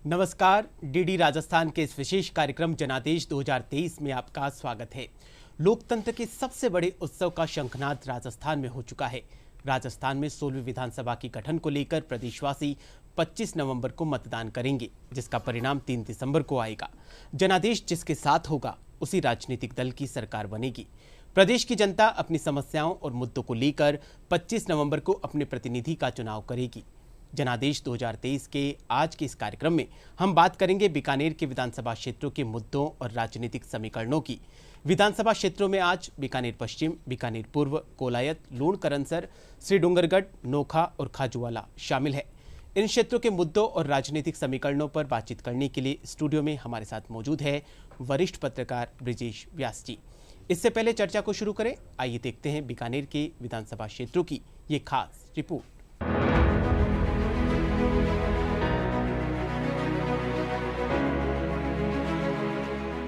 नमस्कार, डीडी राजस्थान के इस विशेष कार्यक्रम जनादेश 2023 में आपका स्वागत है। लोकतंत्र के सबसे बड़े उत्सव का शंखनाद राजस्थान में हो चुका है। राजस्थान में 16वीं विधानसभा के गठन को लेकर प्रदेशवासी 25 नवंबर को मतदान करेंगे, जिसका परिणाम 3 दिसंबर को आएगा। जनादेश जिसके साथ होगा उसी राजनीतिक दल की सरकार बनेगी। प्रदेश की जनता अपनी समस्याओं और मुद्दों को लेकर 25 नवंबर को अपने प्रतिनिधि का चुनाव करेगी। जनादेश 2023 के आज के इस कार्यक्रम में हम बात करेंगे बीकानेर के विधानसभा क्षेत्रों के मुद्दों और राजनीतिक समीकरणों की। विधानसभा क्षेत्रों में आज बीकानेर पश्चिम, बीकानेर पूर्व, कोलायत, लूणकरणसर, श्री डूंगरगढ़, नोखा और खाजूवाला शामिल है। इन क्षेत्रों के मुद्दों और राजनीतिक समीकरणों पर बातचीत करने के लिए स्टूडियो में हमारे साथ मौजूद है वरिष्ठ पत्रकार ब्रिजेश व्यास जी। इससे पहले चर्चा को शुरू करें, आइए देखते हैं बीकानेर के विधानसभा क्षेत्रों की ये खास रिपोर्ट।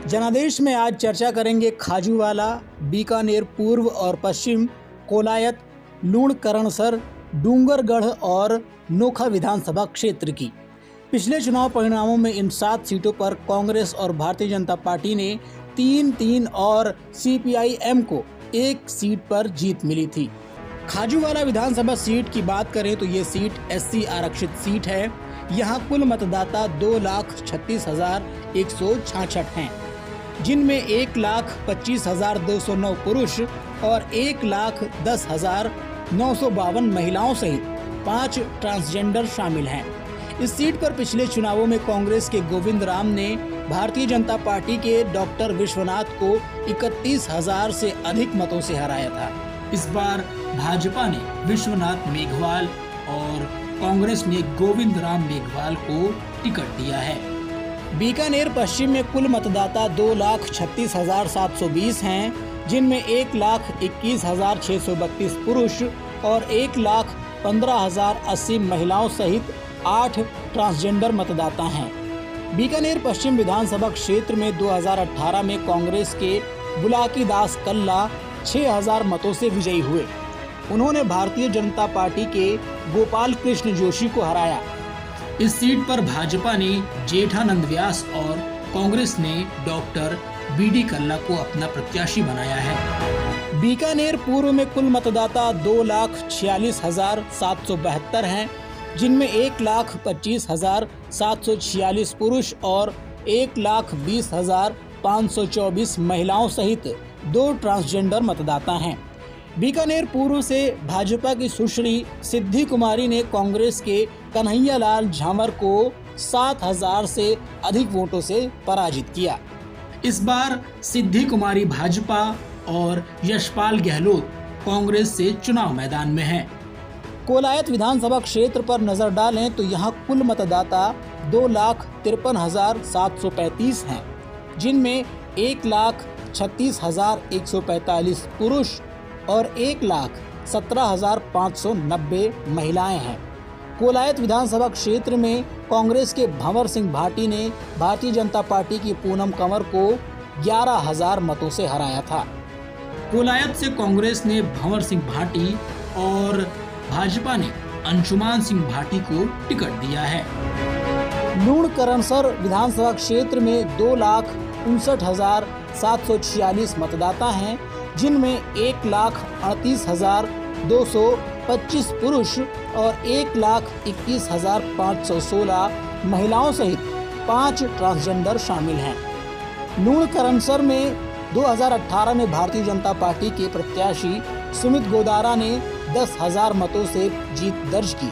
जनादेश में आज चर्चा करेंगे खाजूवाला, बीकानेर पूर्व और पश्चिम, कोलायत, लूणकरणसर, डूंगरगढ़ और नोखा विधानसभा क्षेत्र की। पिछले चुनाव परिणामों में इन 7 सीटों पर कांग्रेस और भारतीय जनता पार्टी ने 3-3 और सीपीआई-एम को 1 सीट पर जीत मिली थी। खाजूवाला विधानसभा सीट की बात करें तो ये सीट एससी आरक्षित सीट है। यहाँ कुल मतदाता 2,36,166 हैं, जिनमें 1,25,209 पुरुष और 1,10,952 महिलाओं सहित 5 ट्रांसजेंडर शामिल हैं। इस सीट पर पिछले चुनावों में कांग्रेस के गोविंद राम ने भारतीय जनता पार्टी के डॉक्टर विश्वनाथ को 31,000 से अधिक मतों से हराया था। इस बार भाजपा ने विश्वनाथ मेघवाल और कांग्रेस ने गोविंद राम मेघवाल को टिकट दिया है। बीकानेर पश्चिम में कुल मतदाता 2,36,720 हैं, जिनमें 1,21,632 पुरुष और 1,15,080 महिलाओं सहित 8 ट्रांसजेंडर मतदाता हैं। बीकानेर पश्चिम विधानसभा क्षेत्र में 2018 में कांग्रेस के बुलाकी दास कल्ला 6,000 मतों से विजयी हुए। उन्होंने भारतीय जनता पार्टी के गोपाल कृष्ण जोशी को हराया। इस सीट पर भाजपा ने जेठानंद व्यास और कांग्रेस ने डॉक्टर बीडी कल्ला को अपना प्रत्याशी बनाया है। बीकानेर पूर्व में कुल मतदाता 2,46,772 हैं, जिनमें 1,25,746 पुरुष और 1,20,524 महिलाओं सहित 2 ट्रांसजेंडर मतदाता हैं। बीकानेर पूर्व से भाजपा की सुश्री सिद्धि कुमारी ने कांग्रेस के कन्हैया लाल झामर को 7,000 से अधिक वोटों से पराजित किया। इस बार सिद्धि कुमारी भाजपा और यशपाल गहलोत कांग्रेस से चुनाव मैदान में हैं। कोलायत विधानसभा क्षेत्र पर नजर डालें तो यहाँ कुल मतदाता 2,53,735 हैं, जिनमें 1,36,145 पुरुष और 1,17,590 महिलाएं हैं। कोलायत विधानसभा क्षेत्र में कांग्रेस के भंवर सिंह भाटी ने भारतीय जनता पार्टी की पूनम कंवर को 11,000 मतों से हराया था। कोलायत से कांग्रेस ने भंवर सिंह भाटी और भाजपा ने अंशुमान सिंह भाटी को टिकट दिया है। लूणकरणसर विधानसभा क्षेत्र में 2,59,746 मतदाता हैं, जिनमें 1,38,225 पुरुष और 1,21,516 महिलाओं सहित 5 ट्रांसजेंडर शामिल हैं। लूणकरणसर में 2018 में भारतीय जनता पार्टी के प्रत्याशी सुमित गोदारा ने 10,000 मतों से जीत दर्ज की।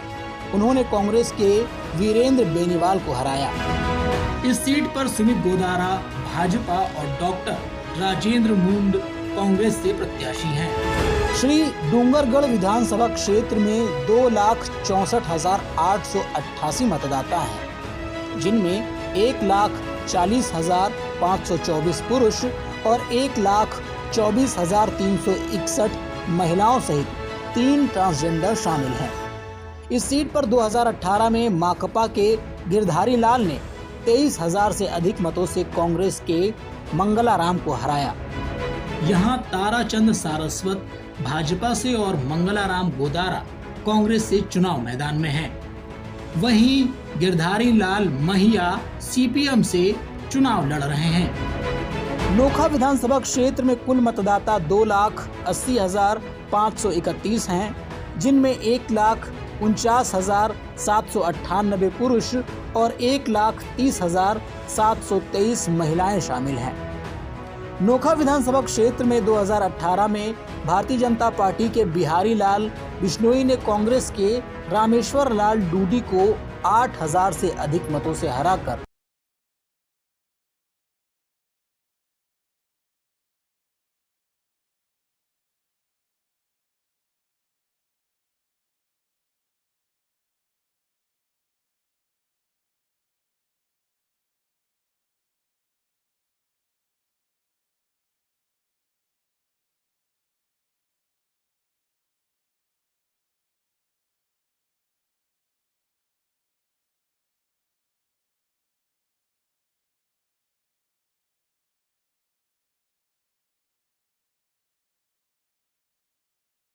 उन्होंने कांग्रेस के वीरेंद्र बेनीवाल को हराया। इस सीट पर सुमित गोदारा भाजपा और डॉक्टर राजेंद्र मुंड कांग्रेस से प्रत्याशी हैं। श्री डूंगरगढ़ विधानसभा क्षेत्र में 2,64,888 मतदाता हैं, जिनमें 1,40,524 पुरुष और 1,24,361 महिलाओं सहित 3 ट्रांसजेंडर शामिल हैं। इस सीट पर 2018 में माकपा के गिरधारी लाल ने 23,000 से अधिक मतों से कांग्रेस के मंगलाराम को हराया। यहाँ ताराचंद सारस्वत भाजपा से और मंगलाराम गोदारा कांग्रेस से चुनाव मैदान में हैं। वहीं गिरधारी लाल महिया सीपीएम से चुनाव लड़ रहे हैं। नोखा विधानसभा क्षेत्र में कुल मतदाता 2,80,531 हैं, जिनमें 1,49,798 पुरुष और 1,30,723 महिलाएं शामिल हैं। नोखा विधानसभा क्षेत्र में 2018 में भारतीय जनता पार्टी के बिहारी लाल बिश्नोई ने कांग्रेस के रामेश्वर लाल डूडी को 8,000 से अधिक मतों से हराकर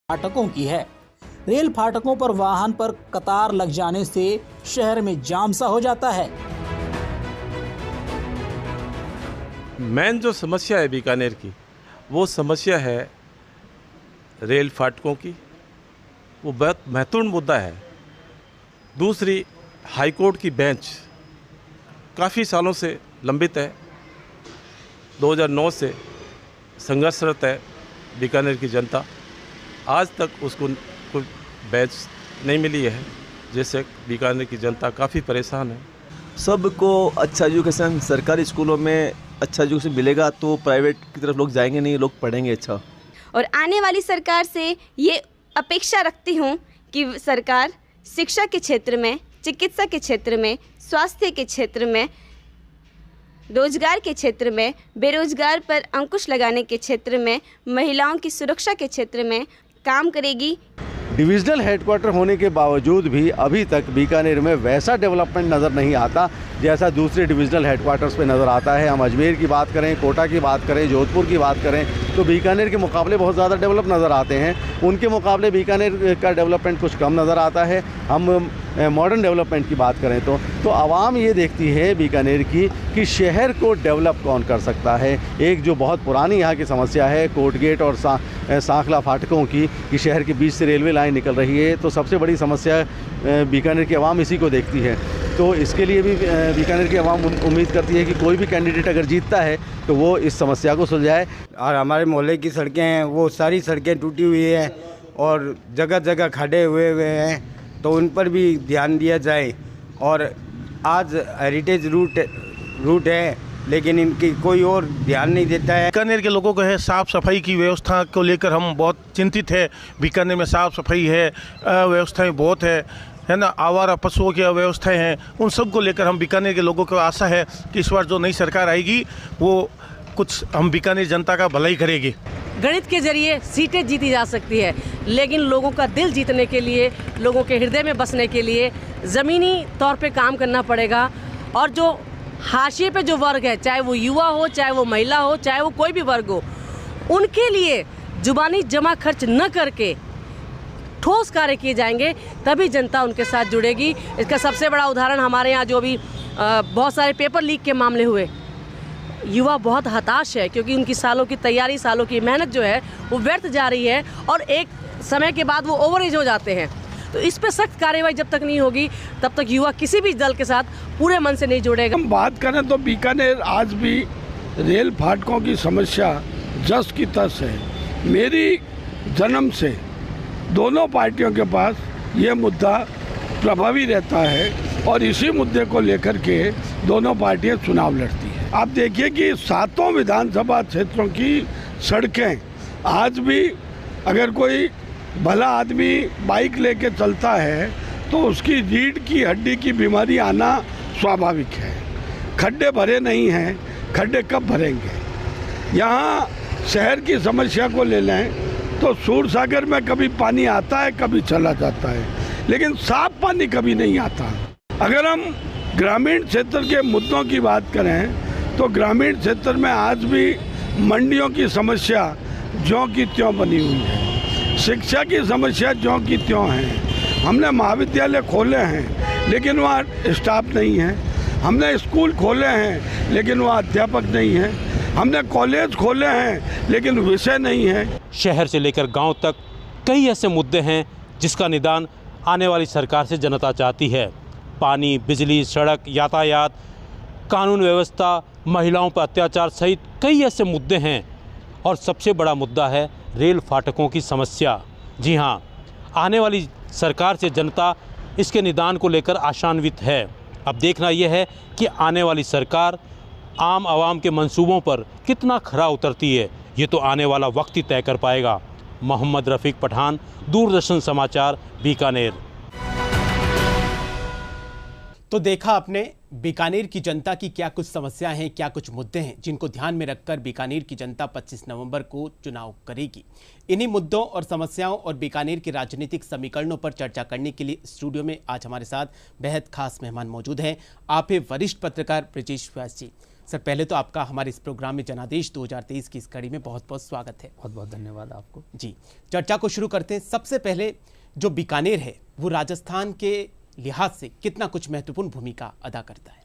फाटकों की है। रेल फाटकों पर वाहन पर कतार लग जाने से शहर में जाम सा हो जाता है। मेन जो समस्या है बीकानेर की, वो समस्या है रेल फाटकों की, वो बहुत महत्वपूर्ण मुद्दा है। दूसरी, हाईकोर्ट की बेंच काफ़ी सालों से लंबित है, 2009 से संघर्षरत है बीकानेर की जनता, आज तक उसको कोई बेंच नहीं मिली है, जिससे बीकानेर की जनता काफ़ी परेशान है। सबको अच्छा एजुकेशन सरकारी स्कूलों में अच्छा एजुकेशन मिलेगा तो प्राइवेट की तरफ लोग जाएंगे नहीं, लोग पढ़ेंगे अच्छा। और आने वाली सरकार से ये अपेक्षा रखती हूँ कि सरकार शिक्षा के क्षेत्र में, चिकित्सा के क्षेत्र में, स्वास्थ्य के क्षेत्र में, रोजगार के क्षेत्र में, बेरोजगार पर अंकुश लगाने के क्षेत्र में, महिलाओं की सुरक्षा के क्षेत्र में काम करेगी। डिविजनल हेडक्वार्टर होने के बावजूद भी अभी तक बीकानेर में वैसा डेवलपमेंट नज़र नहीं आता जैसा दूसरे डिविजनल हेडक्वार्टर्स पे नज़र आता है। हम अजमेर की बात करें, कोटा की बात करें, जोधपुर की बात करें तो बीकानेर के मुकाबले बहुत ज़्यादा डेवलप नज़र आते हैं। उनके मुकाबले बीकानेर का डेवलपमेंट कुछ कम नज़र आता है। हम मॉडर्न डेवलपमेंट की बात करें तो आवाम ये देखती है बीकानेर की कि शहर को डेवलप कौन कर सकता है। एक जो बहुत पुरानी यहाँ की समस्या है कोर्ट गेट और सांखला फाटकों की, कि शहर के बीच से रेलवे लाइन निकल रही है, तो सबसे बड़ी समस्या बीकानेर की आवाम इसी को देखती है। तो इसके लिए भी बीकानेर की आवाम उम्मीद करती है कि कोई भी कैंडिडेट अगर जीतता है तो वो इस समस्या को सुलझाए। और हमारे मोहल्ले की सड़कें हैं, वो सारी सड़कें टूटी हुई हैं और जगह जगह खड्डे हुए हैं, तो उन पर भी ध्यान दिया जाए। और आज हेरिटेज रूट है लेकिन इनकी कोई और ध्यान नहीं देता है। बीकानेर के लोगों को है साफ़ सफाई की व्यवस्था को लेकर हम बहुत चिंतित है। बीकानेर में साफ़ सफाई है, व्यवस्थाएं बहुत है ना, आवारा पशुओं की व्यवस्थाएं हैं, उन सब को लेकर हम बीकानेर के लोगों को आशा है कि इस बार जो नई सरकार आएगी वो कुछ हम बीकानेर जनता का भलाई करेगी। गणित के जरिए सीटें जीती जा सकती है, लेकिन लोगों का दिल जीतने के लिए, लोगों के हृदय में बसने के लिए ज़मीनी तौर पे काम करना पड़ेगा। और जो हाशिए पे जो वर्ग है, चाहे वो युवा हो, चाहे वो महिला हो, चाहे वो कोई भी वर्ग हो, उनके लिए जुबानी जमा खर्च न करके ठोस कार्य किए जाएंगे, तभी जनता उनके साथ जुड़ेगी। इसका सबसे बड़ा उदाहरण हमारे यहाँ जो भी बहुत सारे पेपर लीक के मामले हुए, युवा बहुत हताश है क्योंकि उनकी सालों की तैयारी, सालों की मेहनत जो है वो व्यर्थ जा रही है और एक समय के बाद वो ओवर एज हो जाते हैं। तो इस पे सख्त कार्रवाई जब तक नहीं होगी तब तक युवा किसी भी दल के साथ पूरे मन से नहीं जुड़ेगा। हम बात करें तो बीकानेर आज भी रेल फाटकों की समस्या जस की तस है। मेरी जन्म से दोनों पार्टियों के पास ये मुद्दा प्रभावी रहता है और इसी मुद्दे को लेकर के दोनों पार्टियां चुनाव लड़ती हैं। आप देखिए कि 7 विधानसभा क्षेत्रों की सड़कें आज भी, अगर कोई भला आदमी बाइक लेके चलता है तो उसकी रीढ़ की हड्डी की बीमारी आना स्वाभाविक है। खड्डे भरे नहीं हैं, खड्डे कब भरेंगे। यहाँ शहर की समस्या को ले लें तो सूरसागर में कभी पानी आता है, कभी चला जाता है, लेकिन साफ पानी कभी नहीं आता। अगर हम ग्रामीण क्षेत्र के मुद्दों की बात करें तो ग्रामीण क्षेत्र में आज भी मंडियों की समस्या ज्यों की त्यों बनी हुई है, शिक्षा की समस्या ज्यों की त्यों है। हमने महाविद्यालय खोले हैं लेकिन वहाँ स्टाफ नहीं है। हमने स्कूल खोले हैं लेकिन वहाँ अध्यापक नहीं हैं। हमने कॉलेज खोले हैं लेकिन विषय नहीं है। शहर से लेकर गांव तक कई ऐसे मुद्दे हैं जिसका निदान आने वाली सरकार से जनता चाहती है। पानी, बिजली, सड़क, यातायात, कानून व्यवस्था, महिलाओं पर अत्याचार सहित कई ऐसे मुद्दे हैं और सबसे बड़ा मुद्दा है रेल फाटकों की समस्या। जी हाँ, आने वाली सरकार से जनता इसके निदान को लेकर आशान्वित है। अब देखना यह है कि आने वाली सरकार आम आवाम के मंसूबों पर कितना खरा उतरती है। ये तो आने वाला वक्त ही तय कर पाएगा। मोहम्मद रफ़ीक पठान, दूरदर्शन समाचार, बीकानेर। तो देखा आपने बीकानेर की जनता की क्या कुछ समस्याएं हैं, क्या कुछ मुद्दे हैं जिनको ध्यान में रखकर बीकानेर की जनता 25 नवंबर को चुनाव करेगी। इन्हीं मुद्दों और समस्याओं और बीकानेर के राजनीतिक समीकरणों पर चर्चा करने के लिए स्टूडियो में आज हमारे साथ बेहद खास मेहमान मौजूद हैं। आप हैं वरिष्ठ पत्रकार ब्रजेश व्यास जी। सर, पहले तो आपका हमारे इस प्रोग्राम में जनादेश 2023 की इस कड़ी में बहुत बहुत स्वागत है। बहुत बहुत धन्यवाद आपको। जी, चर्चा को शुरू करते हैं। सबसे पहले जो बीकानेर है वो राजस्थान के लिहाज से कितना कुछ महत्वपूर्ण भूमिका अदा करता है?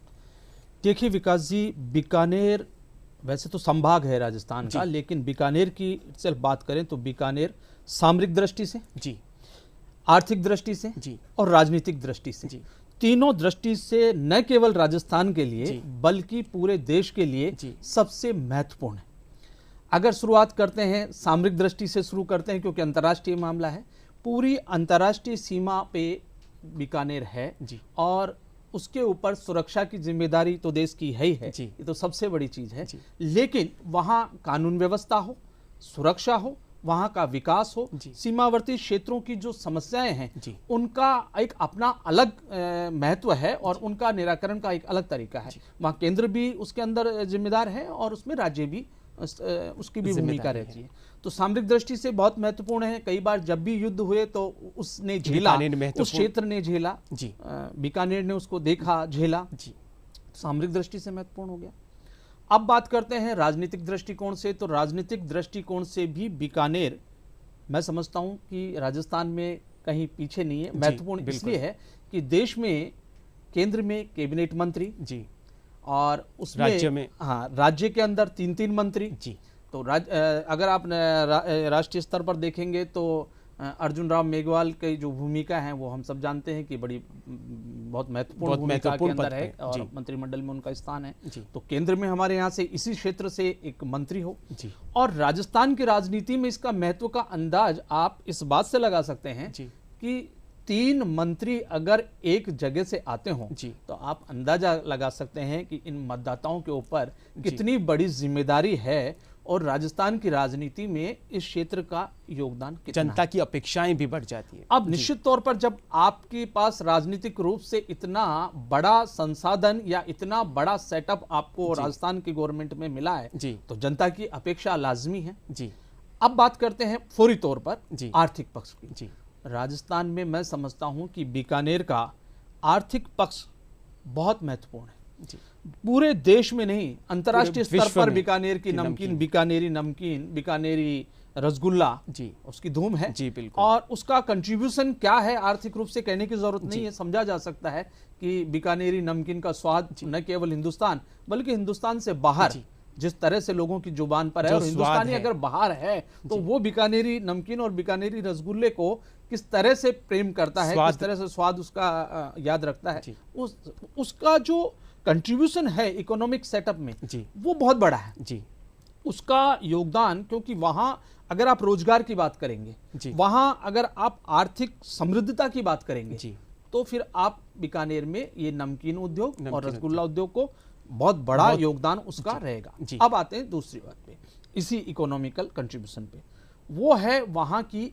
देखिए विकास जी, बीकानेर वैसे तो संभाग है राजस्थान का, लेकिन बीकानेर की सिर्फ बात करें तो बीकानेर सामरिक दृष्टि से जी, आर्थिक दृष्टि से जी, और राजनीतिक दृष्टि से जी, तीनों दृष्टि से न केवल राजस्थान के लिए बल्कि पूरे देश के लिए सबसे महत्वपूर्ण है। अगर शुरुआत करते हैं सामरिक दृष्टि से शुरू करते हैं, क्योंकि अंतर्राष्ट्रीय मामला है। पूरी अंतर्राष्ट्रीय सीमा पे बीकानेर है जी, और उसके ऊपर सुरक्षा की जिम्मेदारी तो देश की है ही है, ये तो सबसे बड़ी चीज है। लेकिन वहाँ कानून व्यवस्था हो, सुरक्षा हो, वहाँ का विकास हो, सीमावर्ती क्षेत्रों की जो समस्याएं हैं उनका एक अपना अलग महत्व है और उनका निराकरण का एक अलग तरीका है। वहाँ केंद्र भी उसके अंदर जिम्मेदार है और उसमें राज्य भी उसकी भी भूमिका रहती है। तो सामरिक दृष्टि से बहुत महत्वपूर्ण है। कई बार जब भी युद्ध हुए तो उसने झेला, उस क्षेत्र ने झेला जी, बीकानेर ने उसको देखा, झेला जी, सामरिक दृष्टि से महत्वपूर्ण हो गया। अब बात करते हैं राजनीतिक दृष्टिकोण से। तो राजनीतिक दृष्टिकोण से भी बीकानेर मैं समझता हूं कि राजस्थान में कहीं पीछे नहीं है। महत्वपूर्ण इसलिए है कि देश में केंद्र में कैबिनेट मंत्री जी, और उसमें राज्य में राज्य के अंदर 3-3 मंत्री जी। तो अगर आप राष्ट्रीय स्तर पर देखेंगे तो अर्जुन राम मेघवाल की जो भूमिका है वो हम सब जानते हैं कि बहुत महत्वपूर्ण भूमिका के अंदर है और मंत्रिमंडल में उनका स्थान है। तो केंद्र में हमारे यहाँ से इसी क्षेत्र से एक मंत्री हो जी। और राजस्थान की राजनीति में इसका महत्व का अंदाज आप इस बात से लगा सकते हैं कि 3 मंत्री अगर एक जगह से आते हों तो आप अंदाजा लगा सकते हैं कि इन मतदाताओं के ऊपर कितनी बड़ी जिम्मेदारी है और राजस्थान की राजनीति में इस क्षेत्र का योगदान कितना, जनता की अपेक्षाएं भी बढ़ जाती है। अब निश्चित तौर पर जब आपके पास राजनीतिक रूप से इतना बड़ा संसाधन या इतना बड़ा सेटअप आपको राजस्थान की गवर्नमेंट में मिला है जी, तो जनता की अपेक्षा लाजमी है जी। अब बात करते हैं फौरी तौर पर आर्थिक पक्ष की जी। राजस्थान में मैं समझता हूं कि बीकानेर का आर्थिक पक्ष बहुत महत्वपूर्ण है जी। पूरे देश में नहीं, अंतर्राष्ट्रीय स्तर पर बीकानेर की नमकीन, बीकानेरी नमकीन, बीकानेरी रसगुल्ला जी, उसकी धूम है जी, बिल्कुल। और उसका कंट्रीब्यूशन क्या है आर्थिक रूप से कहने की जरूरत नहीं है। समझा जा सकता है कि बीकानेरी नमकीन का स्वाद न केवल हिंदुस्तान बल्कि हिंदुस्तान से बाहर जिस तरह से लोगों की जुबान पर है, और हिंदुस्तानी अगर बाहर है तो वो बीकानेरी नमकीन और बीकानेरी रसगुल्ले को किस तरह से प्रेम करता है, किस तरह से स्वाद उसका याद रखता है, उसका जो कंट्रीब्यूशन है इकोनॉमिक सेटअप में जी, वो बहुत बड़ा है जी। उसका योगदान, क्योंकि वहां अगर आप रोजगार की बात करेंगे जी, वहां अगर आप आर्थिक समृद्धता की बात करेंगे जी, तो फिर आप बीकानेर में ये नमकीन उद्योग और रसगुल्ला उद्योग को बहुत बड़ा योगदान उसका रहेगा। अब आते हैं दूसरी बात पे, इसी इकोनॉमिकल कंट्रीब्यूशन पे, वो है वहां की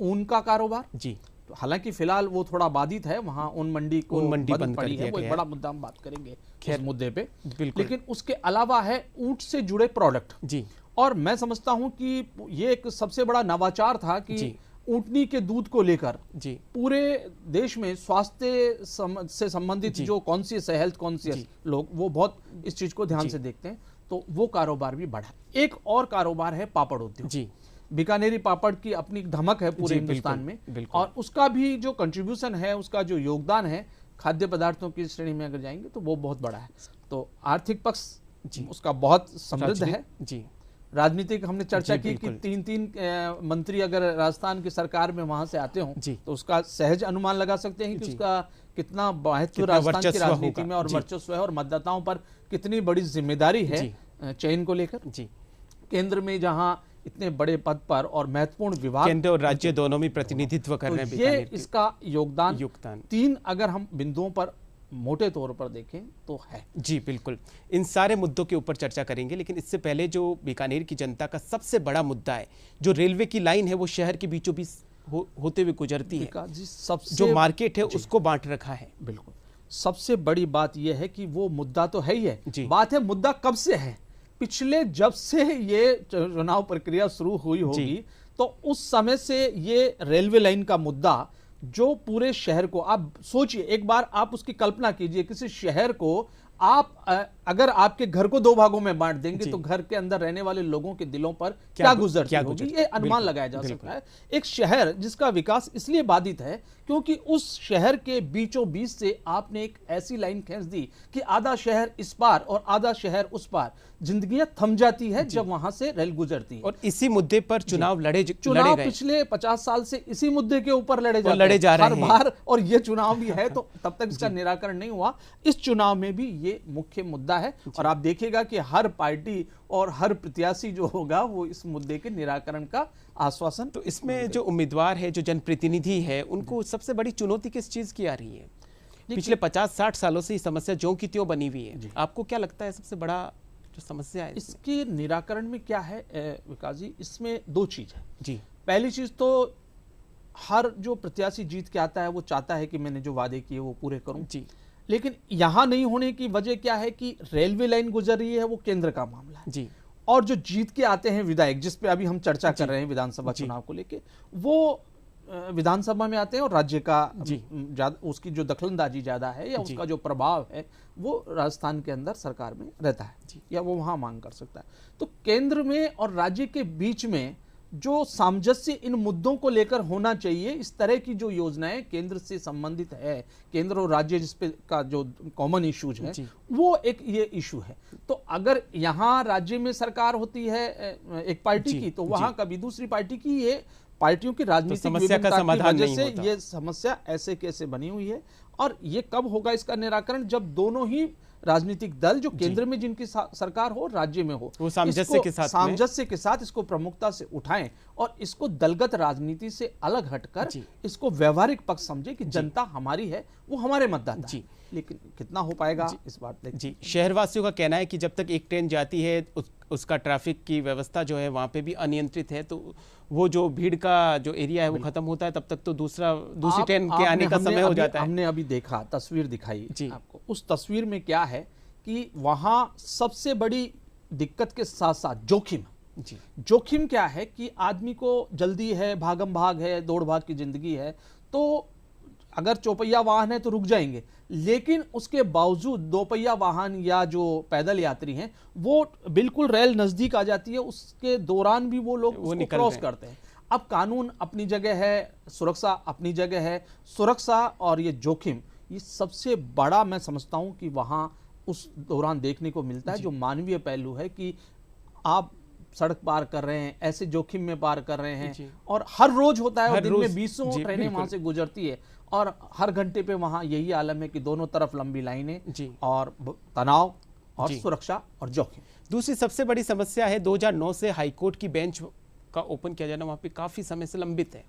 ऊन का कारोबार जी। तो हालांकि फिलहाल वो थोड़ा बाधित है, वहां ऊन मंडी को बंद पड़ी है, वो एक बड़ा मुद्दा, हम बात करेंगे उस मुद्दे पे। लेकिन उसके अलावा है ऊंट से जुड़े प्रोडक्ट जी। और मैं समझता हूं कि ये एक सबसे बड़ा नवाचार था कि ऊंटनी के दूध को लेकर जी पूरे देश में स्वास्थ्य से संबंधित जो कॉन्शियस है, हेल्थ कॉन्शियस लोग, वो बहुत इस चीज को ध्यान से देखते हैं। तो वो कारोबार भी बढ़ा। एक और कारोबार है पापड़ उद्योग जी। बीकानेरी पापड़ की अपनी धमक है पूरे हिंदुस्तान में, और उसका भी जो कंट्रीब्यूशन है, उसका जो योगदान है, खाद्य पदार्थों की श्रेणी में अगर जाएंगे तो वो बहुत बड़ा है। तो आर्थिक पक्ष उसका बहुत समृद्ध है। जी, राजनीतिक हमने चर्चा की कि 3-3 मंत्री अगर राजस्थान की सरकार में वहां से आते हों तो उसका सहज अनुमान लगा सकते हैं कि उसका कितना महत्व राजस्थान की राजनीति में और वर्चस्व है और मतदाताओं पर कितनी बड़ी जिम्मेदारी है चयन को लेकर। जी, केंद्र में जहां इतने बड़े पद पर और महत्वपूर्ण विभाग, केंद्र और राज्य दोनों में प्रतिनिधित्व कर रहे हैं, ये इसका योगदान 3 अगर हम बिंदुओं पर मोटे तौर पर देखें तो है। जी बिल्कुल, इन सारे मुद्दों के ऊपर चर्चा करेंगे, लेकिन इससे पहले जो बीकानेर की जनता का सबसे बड़ा मुद्दा है, जो रेलवे की लाइन है वो शहर के बीचों बीच होते हुए गुजरती है, सबसे जो मार्केट है उसको बांट रखा है। बिल्कुल, सबसे बड़ी बात यह है कि वो मुद्दा तो है ही है, बात है मुद्दा कब से है। पिछले जब से ये चुनाव प्रक्रिया शुरू हुई होगी तो उस समय से ये रेलवे लाइन का मुद्दा जो पूरे शहर को, आप सोचिए एक बार, आप उसकी कल्पना कीजिए, किसी शहर को आप अगर आपके घर को 2 भागों में बांट देंगे तो घर के अंदर रहने वाले लोगों के दिलों पर क्या गुजरती होगी, ये अनुमान लगाया जा सकता है। एक शहर जिसका विकास इसलिए बाधित है क्योंकि उस शहर के बीचों बीच से आपने एक ऐसी लाइन खींच दी कि आधा शहर इस पार और आधा शहर उस पार, जिंदगियां थम जाती है जब वहां से रेल गुजरती है। और इसी मुद्दे पर चुनाव चुनाव पिछले 50 साल से इसी मुद्दे के ऊपर लड़े जा रहे हैं हर बार, और ये चुनाव भी है तो तब तक इसका निराकरण नहीं हुआ। इस चुनाव में भी ये मुख्य मुद्दा है और आप देखिएगा कि हर पार्टी और हर प्रत्याशी जो होगा वो इस मुद्दे के निराकरण का आश्वासन। तो इसमें जो उम्मीदवार है, जो जनप्रतिनिधि है, उनको सबसे बड़ी चुनौती किस चीज की आ रही है? पिछले 50-60 सालों से ये समस्या ज्यों की त्यों बनी हुई है, आपको क्या लगता है सबसे बड़ा जो समस्या है इसके निराकरण में क्या है विकास जी? इसमें 2 चीज है जी। पहली चीज तो हर जो प्रत्याशी जीत के आता है वो चाहता है कि मैंने जो वादे किए वो पूरे करूं जी, लेकिन यहां नहीं होने की वजह क्या है कि रेलवे लाइन गुजर रही है, वो केंद्र का मामला है जी, और जो जीत के आते हैं विधायक, जिस पे अभी हम चर्चा कर रहे हैं विधानसभा चुनाव को लेके, वो विधानसभा में आते हैं और राज्य का उसकी जो दखलंदाजी ज्यादा है या उसका जो प्रभाव है वो राजस्थान के अंदर सरकार में रहता है या वो वहां मांग कर सकता है। तो केंद्र में और राज्य के बीच में जो सामंजस्य इन मुद्दों को लेकर होना चाहिए, इस तरह की जो योजनाएं केंद्र से संबंधित है, केंद्र और राज्य जिस पे का जो कॉमन इश्यूज है वो एक ये इशू है। तो अगर यहाँ राज्य में सरकार होती है एक पार्टी की तो वहां कभी दूसरी पार्टी की, ये पार्टियों की राजनीतिक समस्या का समाधान नहीं होता। ये समस्या ऐसे कैसे बनी हुई है और ये कब होगा इसका निराकरण? जब दोनों ही राजनीतिक दल जो केंद्र में जिनकी सरकार हो, राज्य में हो, वो सामंजस्य के साथ इसको प्रमुखता से उठाएं और इसको दलगत राजनीति से अलग हटकर इसको व्यवहारिक पक्ष समझे कि जनता हमारी है, वो हमारे मतदाता जी। लेकिन कितना हो पाएगा इस बात जी। शहरवासियों का कहना है कि जब तक एक ट्रेन जाती है उसका ट्रैफिक की व्यवस्था जो है वहाँ पे भी अनियंत्रित है, तो वो जो भीड़ का जो एरिया है वो खत्म होता है, तब तक तो दूसरी ट्रेन के आने का समय हो जाता है। हमने अभी देखा, तस्वीर दिखाई आपको, उस तस्वीर में क्या है कि वहां सबसे बड़ी दिक्कत के साथ साथ जोखिम क्या है कि आदमी को जल्दी है, भागम भाग है, दौड़ भाग की जिंदगी है, तो अगर चौपहिया वाहन है तो रुक जाएंगे, लेकिन उसके बावजूद दोपहिया वाहन या जो पैदल यात्री हैं वो बिल्कुल रेल नजदीक आ जाती है, उसके दौरान भी वो लोग उसको क्रॉस करते हैं। अब कानून अपनी जगह है, सुरक्षा अपनी जगह है, सुरक्षा और ये जोखिम, ये सबसे बड़ा मैं समझता हूं कि वहां उस दौरान देखने को मिलता है जो मानवीय पहलू है कि आप सड़क पार कर रहे हैं, ऐसे जोखिम में पार कर रहे हैं और हर रोज होता है, दिन में 20 ट्रेनें वहां से गुजरती है और हर घंटे पे वहां यही आलम है कि दोनों तरफ लंबी लाइनें और तनाव और सुरक्षा और जोखिम। दूसरी सबसे बड़ी समस्या है 2009 से हाईकोर्ट की बेंच का ओपन किया जाना वहां पे काफी समय से लंबित है।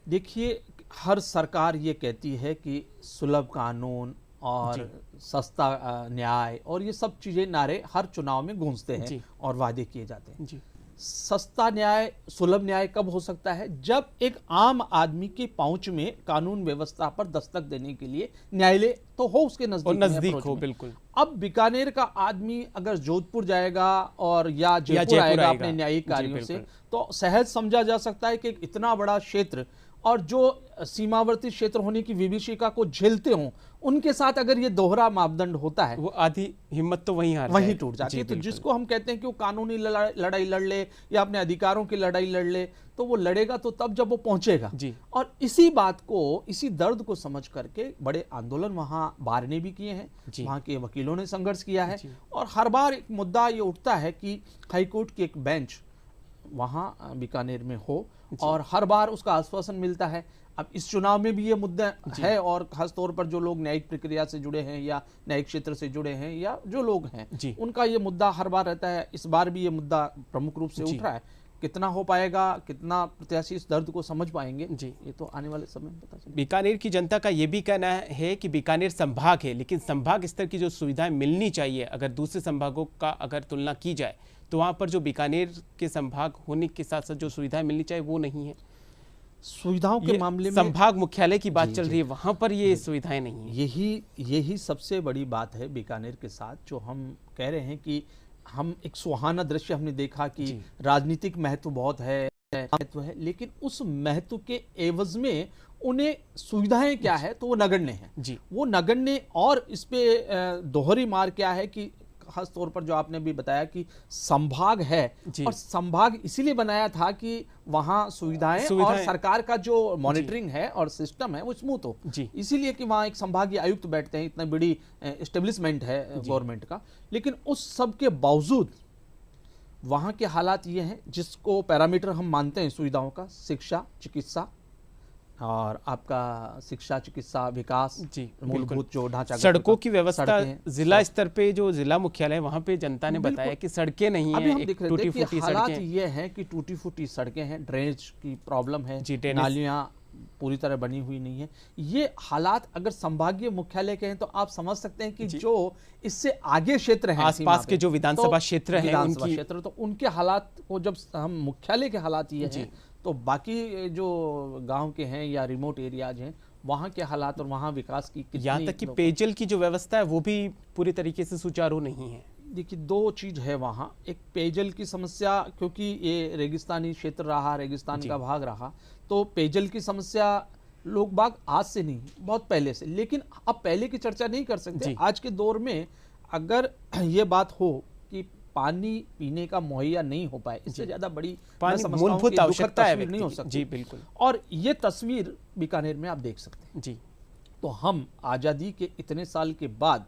देखिए, हर सरकार ये कहती है कि सुलभ कानून और सस्ता न्याय और ये सब चीजें नारे हर चुनाव में गूंजते हैं और वादे किए जाते हैं। सस्ता न्याय, सुलभ न्याय कब हो सकता है? जब एक आम आदमी के पहुंच में कानून व्यवस्था पर दस्तक देने के लिए न्यायालय तो हो उसके नजदीक हो। बिल्कुल। अब बीकानेर का आदमी अगर जोधपुर जाएगा और या जयपुर आएगा अपने न्यायिक कार्यों से, तो सहज समझा जा सकता है कि इतना बड़ा क्षेत्र और जो सीमावर्ती क्षेत्र होने की विभीषिका को झेलते हों, उनके साथ अगर ये दोहरा मापदंड होता है, वो आधी हिम्मत तो वहीं वहीं टूट जाती है। तो जिसको हम कहते हैं कि वो कानूनी लड़ाई लड़ ले या अपने अधिकारों की लड़ाई लड़ ले, तो वो लड़ेगा तो तब जब वो पहुंचेगा। और इसी बात को, इसी दर्द को समझ करके बड़े आंदोलन वहां बार ने भी किए हैं, वहां के वकीलों ने संघर्ष किया है। और हर बार एक मुद्दा ये उठता है कि हाईकोर्ट की एक बेंच वहां बीकानेर में हो, और हर बार उसका आश्वासन मिलता है। अब इस चुनाव में भी ये मुद्दा है, और खास तौर पर जो लोग न्यायिक प्रक्रिया से जुड़े हैं या न्यायिक क्षेत्र से जुड़े हैं या जो लोग हैं, उनका ये मुद्दा हर बार रहता है। इस बार भी ये मुद्दा प्रमुख रूप से उठ रहा है। कितना हो पाएगा, कितना प्रत्याशी इस दर्द को समझ पाएंगे, ये तो आने वाले समय में पता चलेगा। बीकानेर की जनता का ये भी कहना है कि बीकानेर संभाग है, लेकिन संभाग स्तर की जो सुविधाएं मिलनी चाहिए, अगर दूसरे संभागों का अगर तुलना की जाए, तो वहाँ पर जो बीकानेर के संभाग होने के साथ साथ जो सुविधाएं मिलनी चाहिए वो नहीं है। सुविधाओं के मामले में संभाग मुख्यालय की बात चल रही है, वहाँ पर ये सुविधाएं नहीं है। यही सबसे बड़ी बात है बीकानेर के साथ, जो हम कह रहे हैं कि हम एक सुहाना दृश्य हमने देखा कि राजनीतिक महत्व बहुत है, लेकिन उस महत्व के एवज में उन्हें सुविधाएं क्या है, तो वो नगण्य है। वो नगण्य, और इस पे दोहरी मार क्या है कि खास तौर पर जो आपने भी बताया कि संभाग है, और संभाग इसीलिए बनाया था कि वहां सुविधाएं और सरकार का जो मॉनिटरिंग है और सिस्टम है वो स्मूथ हो, इसीलिए कि वहां एक संभागीय आयुक्त बैठते हैं, इतना बड़ी एस्टेब्लिशमेंट है गवर्नमेंट का। लेकिन उस सब के बावजूद वहां के हालात ये हैं, जिसको पैरामीटर हम मानते हैं सुविधाओं का, शिक्षा, चिकित्सा, और आपका शिक्षा, चिकित्सा, विकास, मूलभूत जो ढांचा, सड़कों की व्यवस्था, जिला स्तर पे जो जिला मुख्यालय वहां पे जनता ने बताया कि सड़कें नहीं है, हम देख रहे थे कि हालात ये है कि टूटी फूटी सड़कें हैं, ड्रेनेज की प्रॉब्लम है, नालियां पूरी तरह बनी हुई नहीं है। ये हालात अगर संभागीय मुख्यालय के हैं तो आप समझ सकते हैं कि जो इससे आगे क्षेत्र हैं, आसपास के जो विधानसभा क्षेत्र हैं, तो उनके हालात को जब हम मुख्यालय के हालात ये हैं, तो बाकी जो गांव के हैं या रिमोट एरियाज हैं, वहां के हालात और वहां विकास की, यहाँ तक कि पेयजल की जो व्यवस्था है वो भी पूरी तरीके से सुचारू नहीं है। देखिए, दो चीज है वहाँ, एक पेयजल की समस्या, क्योंकि ये रेगिस्तानी क्षेत्र रहा, रेगिस्तान का भाग रहा, तो पेयजल की समस्या लोग बाग आज से नहीं, बहुत पहले से, लेकिन अब पहले की चर्चा नहीं कर सकते। आज के दौर में अगर ये बात हो कि पानी पीने का मुहैया नहीं हो पाए, इससे ज्यादा बड़ी मूलभूत आवश्यकता है, नहीं हो सकती। जी बिल्कुल। और ये तस्वीर बीकानेर में आप देख सकते हैं। जी, तो हम आज़ादी के इतने साल के बाद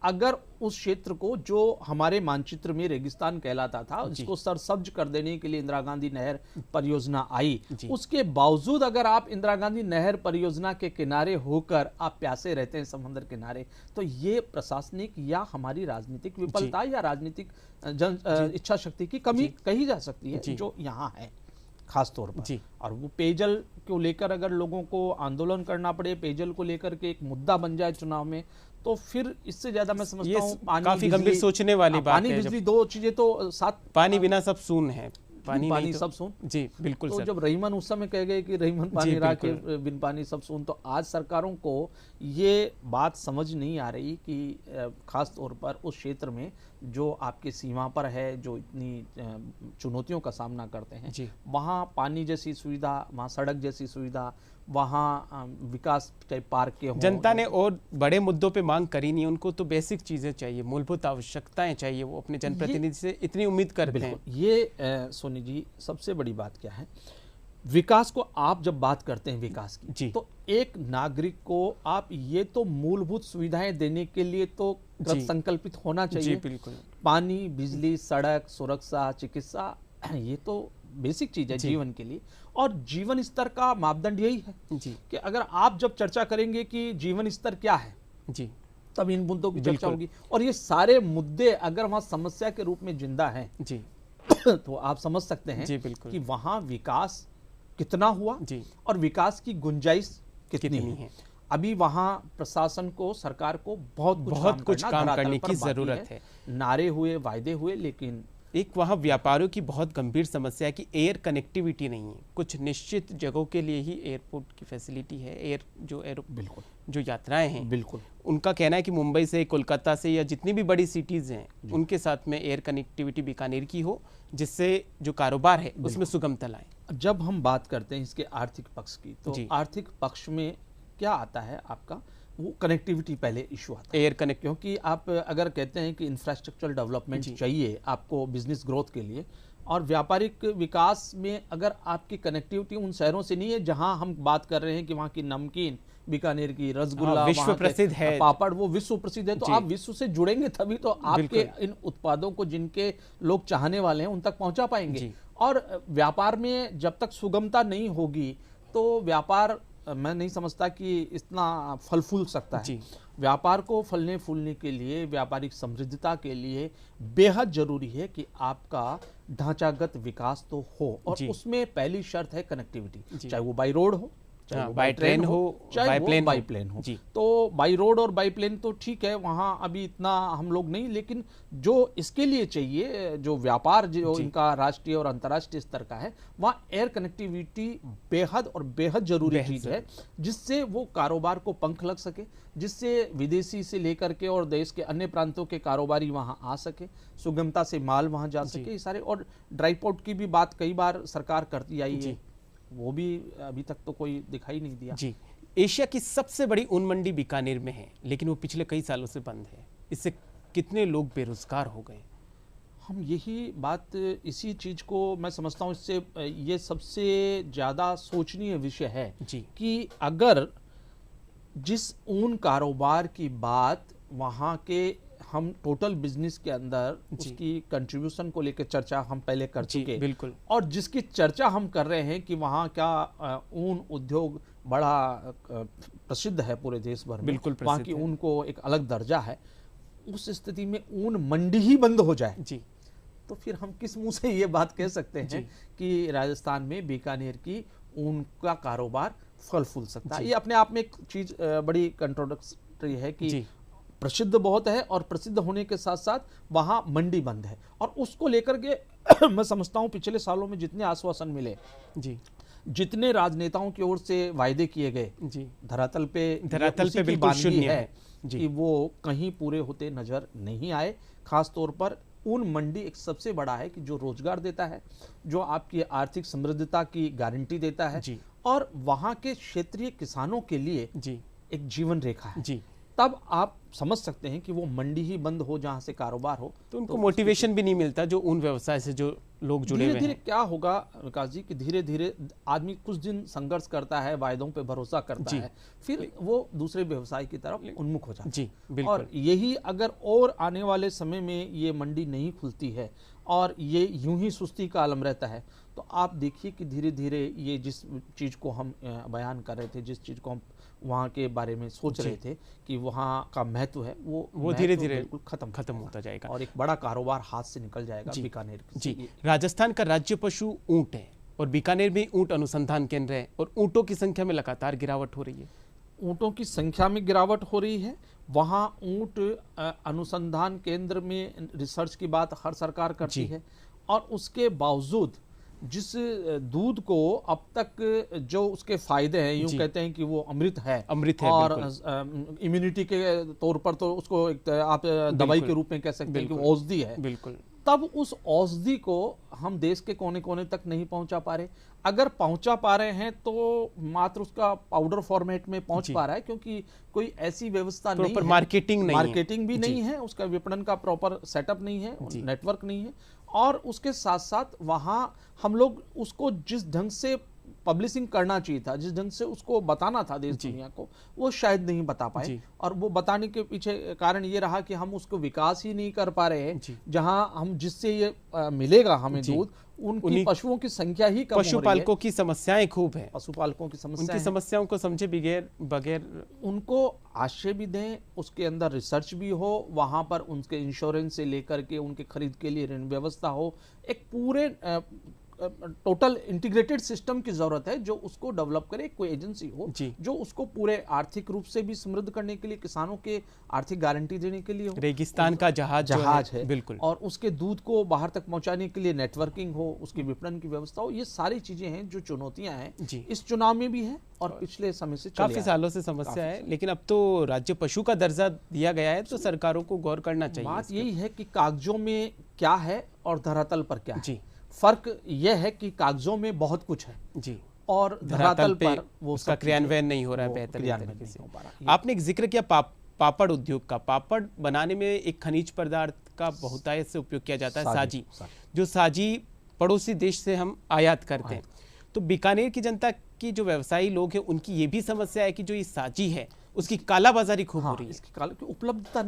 अगर उस क्षेत्र को, जो हमारे मानचित्र में रेगिस्तान कहलाता था, उसको सरसब्ज कर देने के लिए इंदिरा गांधी नहर परियोजना आई, उसके बावजूद अगर आप इंदिरा गांधी नहर परियोजना के किनारे होकर आप प्यासे रहते हैं समंदर किनारे, तो ये प्रशासनिक या हमारी राजनीतिक विफलता या राजनीतिक इच्छा शक्ति की कमी कही जा सकती है, जो यहाँ है खास तौर पर। और वो पेयजल को लेकर अगर लोगों को आंदोलन करना पड़े, पेयजल को लेकर के एक मुद्दा बन जाए चुनाव में, तो फिर इससे ज्यादा मैं समझता हूँ काफी गंभीर सोचने वाली बात है। पानी बिजली दो चीजें तो साथ, पानी बिना सब सून है, पानी सब सून। जी बिल्कुल। तो जब रहीमन उस समय कह गए कि रहीमन पानी राखे बिन पानी सब सून, तो आज सरकारों को ये बात समझ नहीं आ रही कि खास तौर पर उस क्षेत्र में जो आपके सीमा पर है, जो इतनी चुनौतियों का सामना करते हैं, वहाँ पानी जैसी सुविधा, वहाँ सड़क जैसी सुविधा, वहाँ विकास के पार्क के, जनता ने और बड़े मुद्दों पे मांग करी नहीं, उनको तो बेसिक चीजें चाहिए, मूलभूत आवश्यकताएं चाहिए, वो अपने जनप्रतिनिधि से इतनी उम्मीद करते हैं। ये सोनी जी, सबसे बड़ी बात क्या है, विकास को आप जब बात करते हैं विकास की, तो एक नागरिक को आप ये तो मूलभूत सुविधाएं देने के लिए तो संकल्पित होना चाहिए। बिल्कुल। पानी, बिजली, सड़क, सुरक्षा, चिकित्सा, ये तो बेसिक चीज है जीवन के लिए, और जीवन स्तर का मापदंड यही है कि अगर आप जब चर्चा करेंगे कि जीवन स्तर क्या है, तब इन मुद्दों की चर्चा होगी। और ये सारे मुद्दे अगर वहां समस्या के रूप में जिंदा हैं, तो आप समझ सकते हैं कि वहां विकास कितना हुआ और विकास की गुंजाइश कितनी है। अभी वहां प्रशासन को, सरकार को बहुत कुछ काम काम करने की जरूरत है। नारे हुए, वायदे हुए, लेकिन एक वहाँ व्यापारियों की बहुत गंभीर समस्या है कि एयर कनेक्टिविटी नहीं है। कुछ निश्चित जगहों के लिए ही एयरपोर्ट की फैसिलिटी है, बिल्कुल जो यात्राएं हैं, बिल्कुल उनका कहना है कि मुंबई से, कोलकाता से या जितनी भी बड़ी सिटीज़ हैं उनके साथ में एयर कनेक्टिविटी बीकानेर की हो, जिससे जो कारोबार है उसमें सुगमता लाए। जब हम बात करते हैं इसके आर्थिक पक्ष की, तो आर्थिक पक्ष में क्या आता है आपका, वो कनेक्टिविटी पहले इशू आता है, एयर कनेक्ट। क्योंकि आप अगर कहते हैं कि इंफ्रास्ट्रक्चरल डेवलपमेंट चाहिए आपको बिजनेस ग्रोथ के लिए, और व्यापारिक विकास में अगर आपकी कनेक्टिविटी उन शहरों से नहीं है जहां हम बात कर रहे हैं कि वहां की नमकीन, बीकानेर की रसगुल्ला, विश्व प्रसिद्ध है, पापड़ वो विश्व प्रसिद्ध है, तो आप विश्व से जुड़ेंगे तभी तो आपके इन उत्पादों को जिनके लोग चाहने वाले हैं उन तक पहुंचा पाएंगे। और व्यापार में जब तक सुगमता नहीं होगी तो व्यापार मैं नहीं समझता कि इतना फल फूल सकता है। व्यापार को फलने फूलने के लिए, व्यापारिक समृद्धता के लिए बेहद जरूरी है कि आपका ढांचागत विकास तो हो, और उसमें पहली शर्त है कनेक्टिविटी, चाहे वो बाई रोड हो, चाहे वो बाई ट्रेन हो, चाहे वो बाई प्लेन हो। तो बाई रोड और बाई प्लेन तो ठीक है, वहाँ अभी इतना हम लोग नहीं, लेकिन जो इसके लिए चाहिए, जो व्यापार जो इनका राष्ट्रीय और अंतर्राष्ट्रीय स्तर का है, वहाँ एयर कनेक्टिविटी बेहद और बेहद जरूरी चीज है, जिससे वो कारोबार को पंख लग सके, जिससे विदेशी से लेकर के और देश के अन्य प्रांतों के कारोबारी वहाँ आ सके, सुगमता से माल वहाँ जा सके, ये सारे। और ड्राई पोर्ट की भी बात कई बार सरकार करती आई है, वो भी अभी तक तो कोई दिखाई नहीं दिया। जी, एशिया की सबसे बड़ी ऊन मंडी बीकानेर में है, लेकिन वो पिछले कई सालों से बंद है। इससे कितने लोग बेरोजगार हो गए? हम यही बात, इसी चीज को मैं समझता हूँ, इससे ये सबसे ज्यादा सोचनीय विषय है कि अगर जिस ऊन कारोबार की बात वहाँ के हम टोटल बिजनेस के अंदर उसकी कंट्रीब्यूशन को लेकर चर्चा हम पहले कर चुके, बिल्कुल, और जिसकी चर्चा हम कर रहे हैं कि वहाँ क्या ऊन उद्योग बड़ा प्रसिद्ध है पूरे देश भर में, बिल्कुल वहाँ की ऊन को एक अलग दर्जा है, उस स्थिति में ऊन मंडी ही बंद हो जाए तो फिर हम किस मुंह से ये बात कह सकते हैं कि राजस्थान में बीकानेर की ऊन का कारोबार फल फूल सकता है। ये अपने आप में एक चीज बड़ी कंट्रोडक्टरी है कि प्रसिद्ध बहुत है, और प्रसिद्ध होने के साथ साथ वहां मंडी बंद है, और उसको लेकर के मैं समझता हूं पिछले सालों में जितने आश्वासन मिले, जितने राजनेताओं की ओर से वायदे किए गए, धरातल पे बिल्कुल शून्य है कि वो कहीं पूरे होते नजर नहीं आए। खास तौर पर ऊन मंडी एक सबसे बड़ा है कि जो रोजगार देता है, जो आपकी आर्थिक समृद्धता की गारंटी देता है, और वहां के क्षेत्रीय किसानों के लिए एक जीवन रेखा है। तब आप समझ सकते हैं कि वो मंडी ही बंद हो जहां से कारोबार हो, तो उनको मोटिवेशन भी नहीं मिलता, जो उन व्यवसाय से जो लोग जुड़े हुए हैं। धीरे धीरे क्या होगा विकास जी कि धीरे धीरे आदमी कुछ दिन संघर्ष करता है, वायदों पे भरोसा करता है, फिर वो दूसरे व्यवसाय की तरफ उन्मुख हो जाता है। और यही अगर और आने वाले समय में ये मंडी नहीं खुलती है और ये यूं ही सुस्ती का आलम रहता है, तो आप देखिए कि धीरे धीरे ये जिस चीज को हम बयान कर रहे थे, जिस चीज को हम वहाँ के बारे में सोच रहे थे कि वहाँ का महत्व है, वो धीरे धीरे बिल्कुल खत्म होता जाएगा, और एक बड़ा कारोबार हाथ से निकल जाएगा बीकानेर। जी, राजस्थान का राज्य पशु ऊंट है, और बीकानेर में ऊंट अनुसंधान केंद्र है, और ऊंटों की संख्या में लगातार गिरावट हो रही है। ऊंटों की संख्या में गिरावट हो रही है, वहाँ ऊंट अनुसंधान केंद्र में रिसर्च की बात हर सरकार करती है, और उसके बावजूद जिस दूध को अब तक जो उसके फायदे हैं, यूं कहते हैं कि वो अमृत है, और इम्यूनिटी के तौर पर तो उसको एक आप दवाई के रूप में कह सकते हैं कि वो औषधि है, बिल्कुल। तब उस औषधि को हम देश के कोने कोने तक नहीं पहुंचा पा रहे। अगर पहुंचा पा रहे हैं तो मात्र उसका पाउडर फॉर्मेट में पहुंच पा रहा है, क्योंकि कोई ऐसी व्यवस्था नहीं है, मार्केटिंग भी नहीं है, उसका विपणन का प्रॉपर सेटअप नहीं है, नेटवर्क नहीं है, और उसके साथ साथ वहां हम लोग उसको जिस ढंग से पब्लिशिंग करना चाहिए था, जिस ढंग से उसको बताना था देश दुनिया को, वो शायद नहीं बता पाए, और वो बताने के पीछे कारण ये रहा कि हम उसको विकास ही नहीं कर पा रहे हैं। जहां हम जिससे ये मिलेगा हमें दूध, उनकी पशुओं की संख्या ही कम हो रही है। पशुपालकों की समस्याएं खूब है, पशुपालकों की समस्याएं, उनकी समस्याओं को समझे बगैर उनको आश्रय भी दें, उसके अंदर रिसर्च भी हो, वहां पर उनके इंश्योरेंस से लेकर के उनके खरीद के लिए ऋण व्यवस्था हो, एक पूरे टोटल इंटीग्रेटेड सिस्टम की जरूरत है जो उसको डेवलप करे, कोई एजेंसी हो जो उसको पूरे आर्थिक रूप से भी समृद्ध करने के लिए, किसानों के आर्थिक गारंटी देने के लिए हो। रेगिस्तान का जहाज है बिल्कुल, और उसके दूध को बाहर तक पहुंचाने के लिए नेटवर्किंग हो, उसकी विपणन की व्यवस्था हो। ये सारी चीजें हैं जो चुनौतियां हैं इस चुनाव में भी है और पिछले समय से काफी सालों से समस्या है। लेकिन अब तो राज्य पशु का दर्जा दिया गया है तो सरकारों को गौर करना चाहिए। बात यही है कि कागजों में क्या है और धरातल पर क्या है। फर्क यह है कि कागजों में बहुत कुछ है जी, और धरातल पर वो उसका क्रियान्वयन नहीं हो रहा है बेहतर तरीके से। आपने एक जिक्र किया पापड़ उद्योग का। पापड़ बनाने में एक खनिज पदार्थ का बहुतायत से उपयोग किया जाता है, साजी, जो साजी पड़ोसी देश से हम आयात करते हैं। तो बीकानेर की जनता की जो व्यवसायी लोग हैं उनकी ये भी समस्या है कि जो ये साजी है उसकी कालाबाजारी खूब हो रही है, इसकी उपलब्धता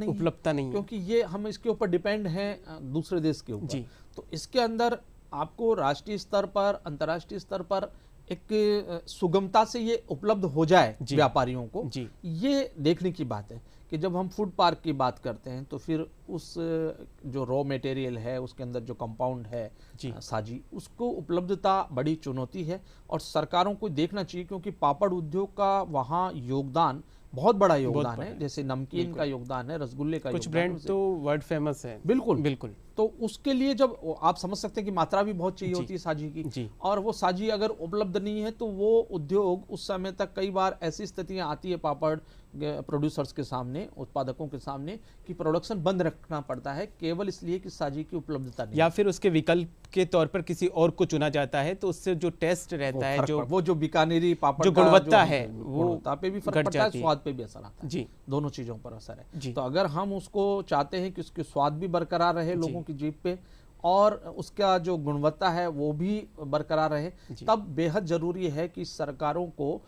नहीं, क्योंकि ये हम इसके ऊपर डिपेंड हैं दूसरे देश के ऊपर। तो इसके अंदर आपको राष्ट्रीय स्तर पर, अंतर्राष्ट्रीय स्तर पर एक सुगमता से ये उपलब्ध हो जाए व्यापारियों को, ये देखने की बात है कि जब हम फूड पार्क की बात करते हैं तो फिर उस जो रॉ मटेरियल है उसके अंदर जो कंपाउंड है साजी, उसको उपलब्धता बड़ी चुनौती है और सरकारों को देखना चाहिए, क्योंकि पापड़ उद्योग का वहाँ योगदान बहुत बड़ा योगदान है। जैसे नमकीन का योगदान है, रसगुल्ले का कुछ ब्रांड तो वर्ल्ड फेमस है। बिल्कुल। तो उसके लिए जब आप समझ सकते हैं कि मात्रा भी बहुत चाहिए होती है साजी की, और वो साजी अगर उपलब्ध नहीं है तो वो उद्योग उस समय तक कई बार ऐसी स्थितियां आती है पापड़ प्रोड्यूसर्स के सामने, उत्पादकों के सामने, कि प्रोडक्शन बंद रखना पड़ता है केवल इसलिए कि साजी की उपलब्धता नहीं, या फिर उसके विकल्प के तौर पर किसी और को चुना जाता है तो उससे जो टेस्ट रहता है, जो बीकानेरी पापड़ जो गुणवत्ता है वो पे भी फर्क पड़ता है, स्वाद पे भी असर आता है, दोनों चीजों पर असर है। तो अगर हम उसको चाहते हैं कि उसके स्वाद भी बरकरार रहे लोगों की जीभ पे और उसका जो गुणवत्ता है वो भी बरकरार रहे, तब बेहद जरूरी है कि सरकारों को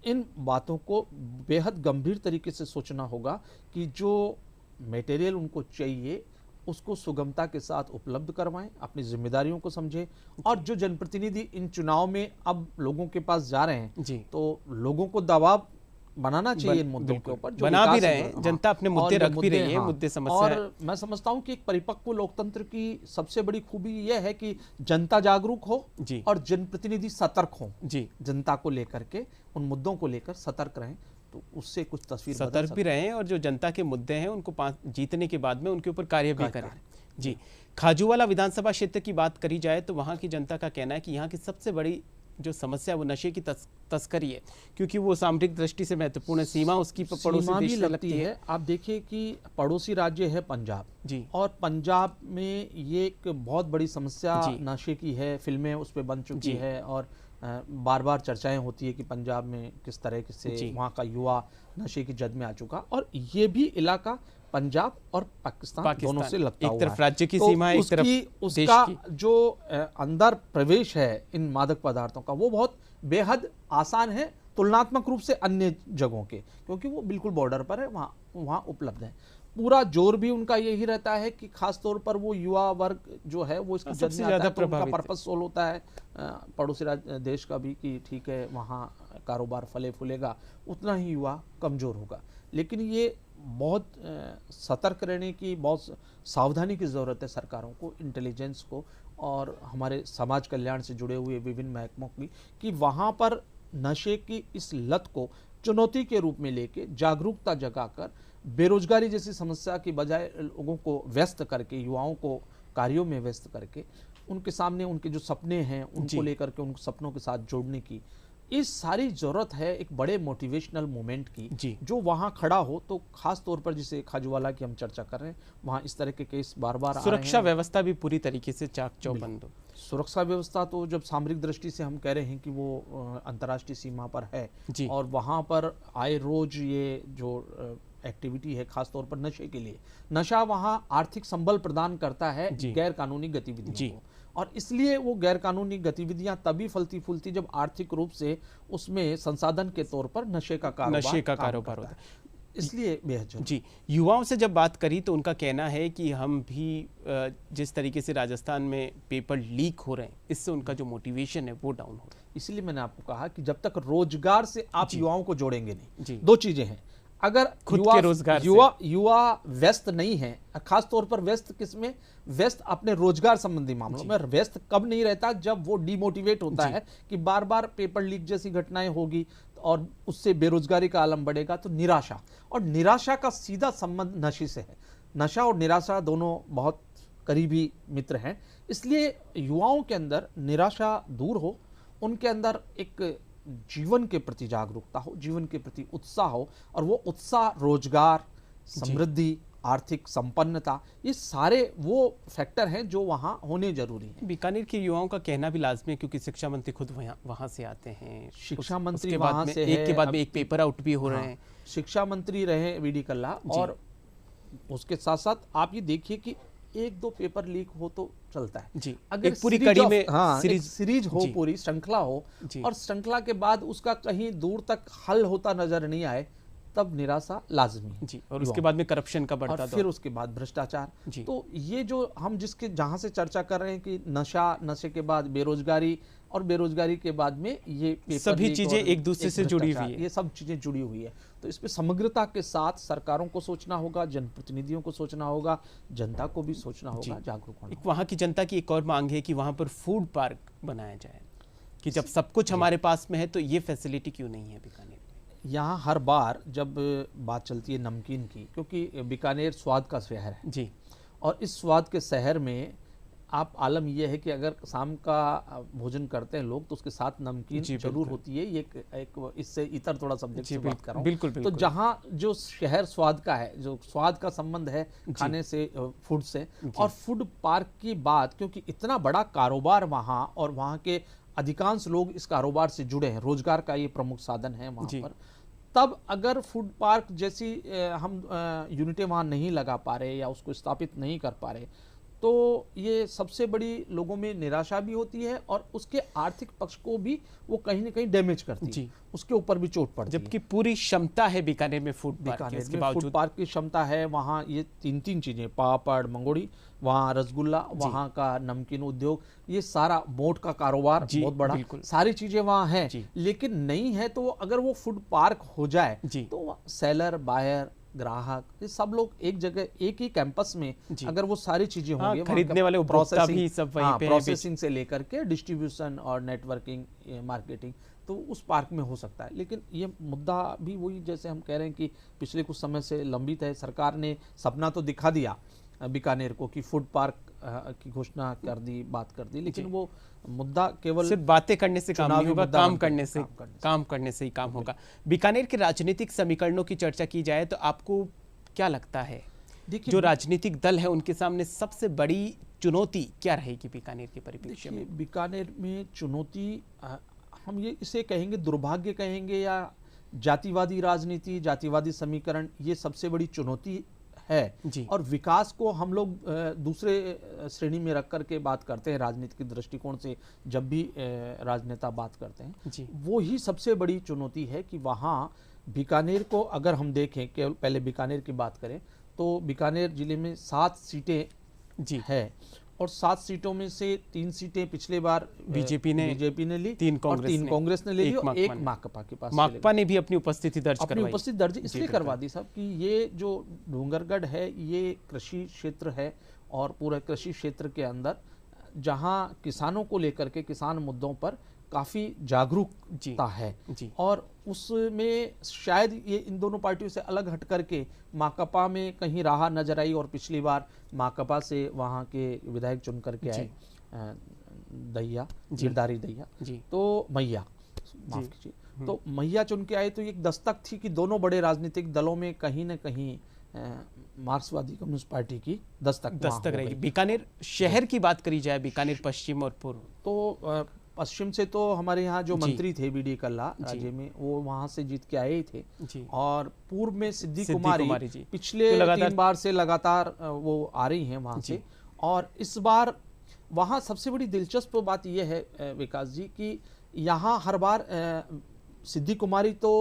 इन बातों को बेहद गंभीर तरीके से सोचना होगा कि जो मटेरियल उनको चाहिए उसको सुगमता के साथ उपलब्ध करवाएं, अपनी जिम्मेदारियों को समझें, और जो जनप्रतिनिधि इन चुनाव में अब लोगों के पास जा रहे हैं तो लोगों को दबाव बनाना चाहिए इन मुद्दों के ऊपर, बना भी रहे हैं, जनता अपने मुद्दे रख भी रही है, मुद्दे समस्या है। और मैं समझता हूं कि एक परिपक्व लोकतंत्र की सबसे बड़ी खूबी यह है कि जनता जागरूक हो और जनप्रतिनिधि सतर्क हो, जनता को लेकर के, उन मुद्दों को लेकर सतर्क रहें, तो उससे कुछ तस्वीर सतर्क भी रहें और जो जनता के मुद्दे हैं उनको जीतने के बाद में उनके ऊपर कार्य भी करें। जी, खाजूवाला विधानसभा क्षेत्र की बात करी जाए तो वहाँ की जनता का कहना है कि यहाँ की सबसे बड़ी जो समस्या वो नशे की तस्करी है, क्योंकि वो सामरिक दृष्टि से महत्वपूर्ण सीमा उसकी पड़ोसी देश से लगती है। आप देखिए कि पड़ोसी राज्य है पंजाब जी, और पंजाब में ये एक बहुत बड़ी समस्या नशे की है, फिल्में उस पर बन चुकी है और बार बार चर्चाएं होती है कि पंजाब में किस तरह से वहाँ का युवा नशे की जद में आ चुका, और ये भी इलाका पंजाब और पाकिस्तान दोनों से लगता हुआ है। एक तरफ राज्य की सीमा, एक तरफ उसका जो अंदर प्रवेश है इन मादक पदार्थों का वो बहुत बेहद आसान है तुलनात्मक रूप से अन्य जगहों के, क्योंकि वो बिल्कुल बॉर्डर पर है, वहाँ उपलब्ध है। पूरा जोर भी उनका यही रहता है कि खास तौर पर वो युवा वर्ग जो है वो इसको सबसे ज्यादा प्रभावित पर्पस सोल होता है पड़ोसी देश का भी कि ठीक है वहाँ कारोबार फले फूलेगा, उतना ही युवा कमजोर होगा। लेकिन ये बहुत सतर्क रहने की, बहुत सावधानी की ज़रूरत है सरकारों को, इंटेलिजेंस को और हमारे समाज कल्याण से जुड़े हुए विभिन्न महकमों की, कि वहाँ पर नशे की इस लत को चुनौती के रूप में लेके जागरूकता जगाकर बेरोजगारी जैसी समस्या की बजाय लोगों को व्यस्त करके, युवाओं को कार्यों में व्यस्त करके, उनके सामने उनके जो सपने हैं उनको लेकर के उन सपनों के साथ जोड़ने की इस सारी जरूरत है एक बड़े मोटिवेशनल मोमेंट की, जो वहाँ खड़ा हो। तो खास तौर पर जिसे खाजूवाला की हम चर्चा कर रहे हैं, वहाँ इस तरह के केस बार बार आ रहे हैं। सुरक्षा व्यवस्था भी पूरी तरीके से चाक चौबंद हो। सुरक्षा व्यवस्था तो जब सामरिक दृष्टि से हम कह रहे हैं कि वो अंतर्राष्ट्रीय सीमा पर है और वहाँ पर आए रोज ये जो एक्टिविटी है खास तौर पर नशे के लिए, नशा वहाँ आर्थिक संबल प्रदान करता है गैर कानूनी गतिविधियों को, और इसलिए वो गैर कानूनी गतिविधियां तभी फलती फूलती जब आर्थिक रूप से उसमें संसाधन के तौर पर नशे का कारोबार होता है, इसलिए बेहद जी। युवाओं से जब बात करी तो उनका कहना है कि हम भी जिस तरीके से राजस्थान में पेपर लीक हो रहे हैं, इससे उनका जो मोटिवेशन है वो डाउन हो रहा है। इसलिए मैंने आपको कहा कि जब तक रोजगार से आप युवाओं को जोड़ेंगे नहीं, दो चीजें हैं, अगर खुद युवा के रोजगार से। युवा व्यस्त नहीं है, खास तौर पर व्यस्त किसमें, व्यस्त अपने रोजगार संबंधी मामलों में। व्यस्त कब नहीं रहता, जब वो डिमोटिवेट होता है कि बार बार पेपर लीक जैसी घटनाएं होगी और उससे बेरोजगारी का आलम बढ़ेगा, तो निराशा, और निराशा का सीधा संबंध नशे से है। नशा और निराशा दोनों बहुत करीबी मित्र हैं। इसलिए युवाओं के अंदर निराशा दूर हो, उनके अंदर एक जीवन के प्रति जागरूकता हो, जीवन के प्रति उत्साह हो, और वो उत्साह रोजगार, समृद्धि, आर्थिक संपन्नता, ये सारे वो फैक्टर हैं जो वहाँ होने जरूरी हैं। बीकानेर के युवाओं का कहना भी लाजमी है, क्योंकि शिक्षा मंत्री खुद वहाँ से आते हैं। शिक्षा मंत्री उसके बाद वहाँ में से एक है, के बाद में अब- एक पेपर आउट भी हो रहे हाँ, हैं। शिक्षा मंत्री रहे वीडी कल्ला, और उसके साथ साथ आप ये देखिए कि एक दो पेपर लीक हो तो चलता है जी, अगर एक पूरी सीरीज कड़ी ऑफ- में हाँ, सीरीज- एक सीरीज हो, जी। पूरी श्रृंखला हो, जी। और श्रृंखला के बाद उसका कहीं दूर तक हल होता नजर नहीं आए, तब निराशा लाजमी है जी, और उसके बाद में करप्शन का बढ़ता और फिर उसके बाद भ्रष्टाचार। जी। तो ये जो हम जिसके जहां से चर्चा कर रहे हैं कि नशा, नशे के बाद बेरोजगारी, और बेरोजगारी के बाद में ये पेपर सभी लीक चीजें और एक दूसरे से जुड़ी भ्रष्टाचार, हुई है। ये सब चीजें जुड़ी हुई है। तो इस पे समग्रता के साथ सरकारों को सोचना होगा, जनप्रतिनिधियों को सोचना होगा, जनता को भी सोचना होगा, जागरूक होना एक वहाँ की जनता की एक और मांग है कि वहाँ पर फूड पार्क बनाया जाए, कि जब सब कुछ हमारे पास में है तो ये फैसिलिटी क्यों नहीं है बीकानेर में? यहाँ हर बार जब बात चलती है नमकीन की, क्योंकि बीकानेर स्वाद का शहर है जी, और इस स्वाद के शहर में आप आलम यह है कि अगर शाम का भोजन करते हैं लोग तो उसके साथ नमकीन जी, जरूर बिल्कुल। होती है। ये एक इससे इतर थोड़ा सब्जेक्ट जी, से बात कर रहा हूँ। बिल्कुल, तो बिल्कुल। जहाँ जो शहर स्वाद का है, जो स्वाद का संबंध है खाने से, फूड से, और फूड पार्क की बात, क्योंकि इतना बड़ा कारोबार वहाँ, और वहाँ के अधिकांश लोग इस कारोबार से जुड़े हैं, रोजगार का ये प्रमुख साधन है वहाँ पर। तब अगर फूड पार्क जैसी हम यूनिटें वहाँ नहीं लगा पा रहे या उसको स्थापित नहीं कर पा रहे, तो ये सबसे बड़ी लोगों में निराशा भी होती है, और उसके आर्थिक पक्ष को भी वो कहीं ना कहीं डैमेज करती है, उसके ऊपर भी चोट पड़ती है। जबकि पूरी क्षमता है बीकानेर में फूड पार्क की, बीकानेर इसके में बावजूद फूड पार्क की क्षमता है। वहाँ ये तीन चीजें, पापड़, मंगोड़ी, वहाँ रसगुल्ला, वहाँ का नमकीन उद्योग, ये सारा मोट का कारोबार बहुत बड़ा, सारी चीजें वहाँ हैं। लेकिन नहीं है तो अगर वो फूड पार्क हो जाए तो सेलर, बायर, ग्राहक, ये सब लोग एक जगह, एक ही कैंपस में अगर वो सारी चीजें होंगी, खरीदने वाले उपभोक्ता भी सब वहीं पे हैं, प्रोसेसिंग से लेकर के डिस्ट्रीब्यूशन और नेटवर्किंग, मार्केटिंग, तो उस पार्क में हो सकता है। लेकिन ये मुद्दा भी वही, जैसे हम कह रहे हैं कि पिछले कुछ समय से लंबित है। सरकार ने सपना तो दिखा दिया बीकानेर को कि फूड पार्क की घोषणा कर दी, बात कर दी, लेकिन वो मुद्दा केवल सिर्फ बातें करने से काम नहीं होगा, काम करने से ही काम होगा। बीकानेर के राजनीतिक समीकरणों की चर्चा की जाए तो आपको क्या लगता है, जो राजनीतिक दल है उनके सामने सबसे बड़ी चुनौती क्या रहेगी बीकानेर के परिप्रेक्ष्य में? बीकानेर में चुनौती, हम ये इसे कहेंगे दुर्भाग्य कहेंगे, या जातिवादी राजनीति, जातिवादी समीकरण, ये सबसे बड़ी चुनौती है। और विकास को हम लोग दूसरे श्रेणी में रख करके बात करते हैं राजनीतिक दृष्टिकोण से, जब भी राजनेता बात करते हैं, वो ही सबसे बड़ी चुनौती है कि वहाँ बीकानेर को अगर हम देखें, केवल पहले बीकानेर की बात करें तो बीकानेर जिले में 7 सीटें है, और 7 सीटों में से 3 सीटें पिछले बार बीजेपी ने ली, 3 कांग्रेस ने ले ली, और 1 माकपा के पास। माकपा ने भी अपनी उपस्थिति दर्ज करवाई। अपनी उपस्थिति दर्ज इसलिए करवा दी साहब कि ये जो डूंगरगढ़ है ये कृषि क्षेत्र है, और पूरे कृषि क्षेत्र के अंदर जहां किसानों को लेकर के, किसान मुद्दों पर काफ़ी जागरूकता है, और उसमें शायद ये इन दोनों पार्टियों से अलग हट करके माकपा में कहीं राह नजर आई, और पिछली बार माकपा से वहाँ के विधायक चुन करके आए दहिया, गिरधारी दहिया, तो मैया, माफ कीजिए, तो मैया चुन के आए, तो एक दस्तक थी कि दोनों बड़े राजनीतिक दलों में कहीं न कहीं मार्क्सवादी कम्युनिस्ट पार्टी की दस्तक रहेगी। बीकानेर शहर की बात करी जाए, बीकानेर पश्चिम और पूर्व, तो पश्चिम से तो हमारे यहाँ जो मंत्री थे बीडी कल्ला राज्य में, वो वहाँ से जीत के आए थे, और पूर्व में सिद्धि कुमारी जी पिछले 3 बार से लगातार वो आ रही हैं वहाँ से। और इस बार वहाँ सबसे बड़ी दिलचस्प बात यह है विकास जी कि यहाँ हर बार सिद्धि कुमारी तो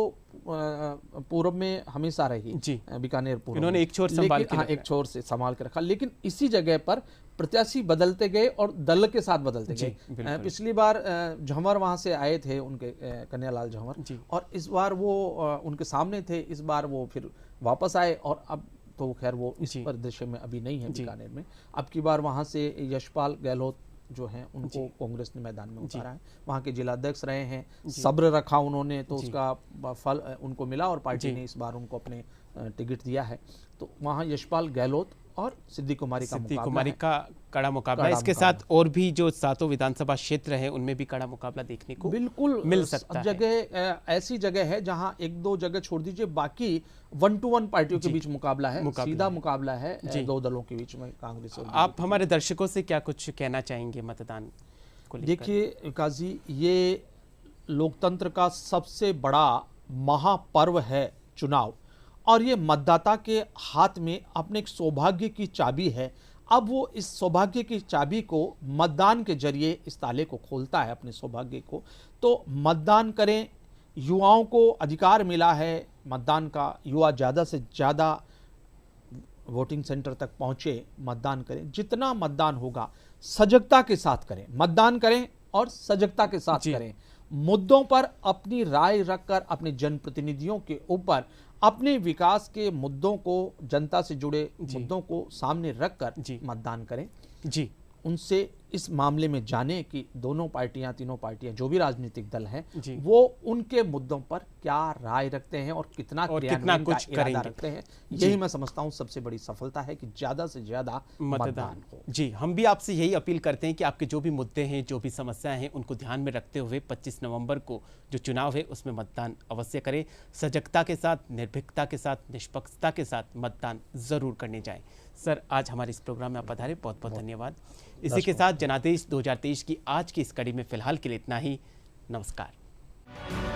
पूर्व में हमेशा रही जी, बीकानेर पूर्व इन्होंने एक छोर संभाल के एक छोर से संभाल के रखा, लेकिन इसी जगह पर प्रत्याशी बदलते गए और दल के साथ बदलते गए। पिछली बार झंवर वहां से आए थे, उनके कन्हैयालाल झंवर, और इस बार वो उनके सामने थे, इस बार वो फिर वापस आए, और अब तो खैर वो इस परिदृश्य में अभी नहीं है बीकानेर में। अब की बार वहां से यशपाल गहलोत जो हैं उनको कांग्रेस ने मैदान में उतारा है, वहाँ के जिलाध्यक्ष रहे हैं, सब्र रखा उन्होंने, तो उसका फल उनको मिला और पार्टी ने इस बार उनको अपने टिकट दिया है। तो वहाँ यशपाल गहलोत और सिद्धि कुमारी का कड़ा मुकाबला। इसके साथ और भी जो 7 विधानसभा क्षेत्र हैं उनमें भी कड़ा मुकाबला देखने को बिल्कुल मिल सकता है। जगह ऐसी जगह है जहां 1-2 जगह छोड़ दीजिए, बाकी 1-to-1 पार्टियों के बीच मुकाबला है, सीधा मुकाबला है दो दलों के बीच में, कांग्रेस और आप हमारे दर्शकों से क्या कुछ कहना चाहेंगे मतदान को लेकर? देखिए विकास जी, ये लोकतंत्र का सबसे बड़ा महापर्व है चुनाव, और ये मतदाता के हाथ में अपने एक सौभाग्य की चाबी है। अब वो इस सौभाग्य की चाबी को मतदान के जरिए इस ताले को खोलता है, अपने सौभाग्य को। तो मतदान करें, युवाओं को अधिकार मिला है मतदान का, युवा ज़्यादा से ज़्यादा वोटिंग सेंटर तक पहुँचे, मतदान करें। जितना मतदान होगा सजगता के साथ करें, मतदान करें और सजगता के साथ करें। मुद्दों पर अपनी राय रखकर, अपने जनप्रतिनिधियों के ऊपर अपने विकास के मुद्दों को, जनता से जुड़े मुद्दों को सामने रखकर मतदान करें। जी, उनसे इस मामले में जाने कि दोनों पार्टियां, तीनों पार्टियां, जो भी राजनीतिक दल हैं, वो उनके मुद्दों पर क्या राय रखते हैं और कितना कुछ इरादा रखते हैं। यही मैं समझता हूं सबसे बड़ी सफलता है कि ज्यादा से ज्यादा मतदान हो। जी, हम भी आपसे यही अपील करते हैं कि आपके जो भी मुद्दे हैं, जो भी समस्याएं हैं, उनको ध्यान में रखते हुए 25 नवंबर को जो चुनाव है उसमें मतदान अवश्य करें। सजगता के साथ, निर्भीकता के साथ, निष्पक्षता के साथ मतदान जरूर करने जाएं। सर, आज हमारे इस प्रोग्राम में आप पधारे, बहुत बहुत धन्यवाद। इसी के साथ जनादेश 2023 की आज की इस कड़ी में फिलहाल के लिए इतना ही। नमस्कार।